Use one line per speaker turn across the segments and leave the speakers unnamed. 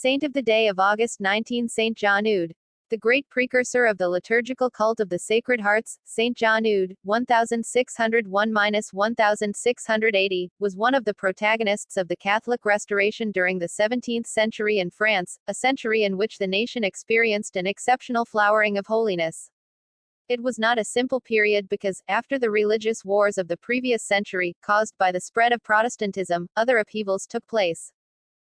Saint of the day of August 19, Saint John Eudes. The great precursor of the liturgical cult of the Sacred Hearts, Saint John Eudes, 1601–1680, was one of the protagonists of the Catholic Restoration during the 17th century in France, a century in which the nation experienced an exceptional flowering of holiness. It was not a simple period because, after the religious wars of the previous century, caused by the spread of Protestantism, other upheavals took place.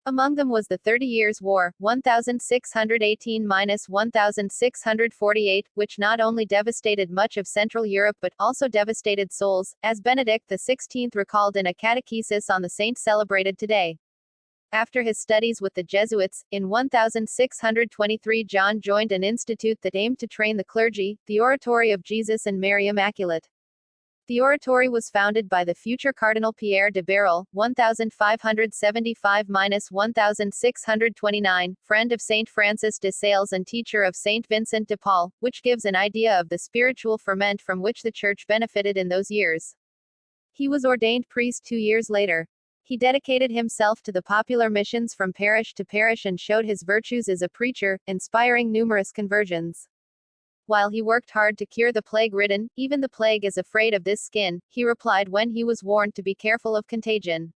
Among them was the 30 Years' War, 1618–1648, which not only devastated much of Central Europe but also devastated souls, as Benedict XVI recalled in a catechesis on the saint celebrated today. After his studies with the Jesuits, in 1623 John joined an institute that aimed to train the clergy, the Oratory of Jesus and Mary Immaculate. The oratory was founded by the future Cardinal Pierre de Beryl, 1575–1629, friend of Saint Francis de Sales and teacher of Saint Vincent de Paul, which gives an idea of the spiritual ferment from which the Church benefited in those years. He was ordained priest 2 years later. He dedicated himself to the popular missions from parish to parish and showed his virtues as a preacher, inspiring numerous conversions. While he worked hard to cure the plague-ridden, even the plague is afraid of this skin, he replied when he was warned to be careful of contagion.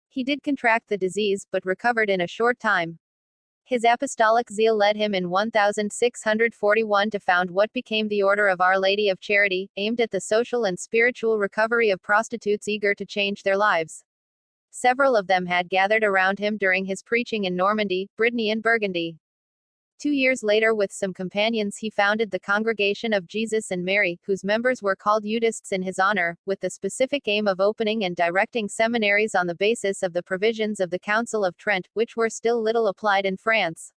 He did contract the disease, but recovered in a short time. His apostolic zeal led him in 1641 to found what became the Order of Our Lady of Charity, aimed at the social and spiritual recovery of prostitutes eager to change their lives. Several of them had gathered around him during his preaching in Normandy, Brittany and Burgundy. 2 years later, with some companions, he founded the Congregation of Jesus and Mary, whose members were called EUDES in his honor, with the specific aim of opening and directing seminaries on the basis of the provisions of the Council of Trent, which were still little applied in France.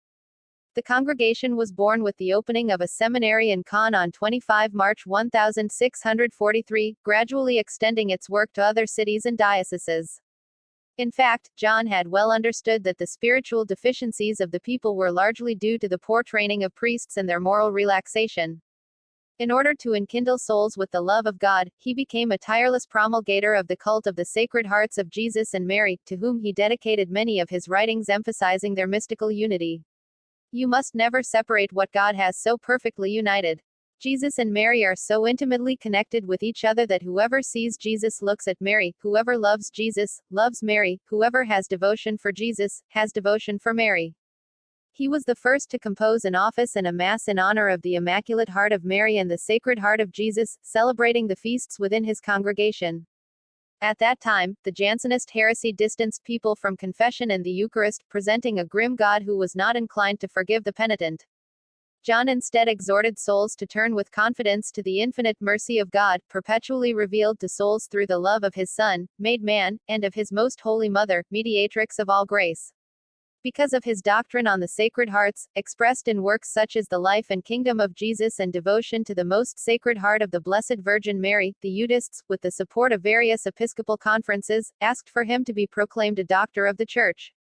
The congregation was born with the opening of a seminary in Caen on 25 March 1643, gradually extending its work to other cities and dioceses. In fact, John had well understood that the spiritual deficiencies of the people were largely due to the poor training of priests and their moral relaxation. In order to enkindle souls with the love of God, he became a tireless promulgator of the cult of the Sacred Hearts of Jesus and Mary, to whom he dedicated many of his writings emphasizing their mystical unity. You must never separate what God has so perfectly united. Jesus and Mary are so intimately connected with each other that whoever sees Jesus looks at Mary, whoever loves Jesus, loves Mary, whoever has devotion for Jesus, has devotion for Mary. He was the first to compose an office and a Mass in honor of the Immaculate Heart of Mary and the Sacred Heart of Jesus, celebrating the feasts within his congregation. At that time, the Jansenist heresy distanced people from confession and the Eucharist, presenting a grim God who was not inclined to forgive the penitent. John instead exhorted souls to turn with confidence to the infinite mercy of God, perpetually revealed to souls through the love of his Son, made man, and of his most holy Mother, mediatrix of all grace. Because of his doctrine on the Sacred Hearts, expressed in works such as The Life and Kingdom of Jesus and Devotion to the Most Sacred Heart of the Blessed Virgin Mary, the EUDES, with the support of various episcopal conferences, asked for him to be proclaimed a doctor of the Church.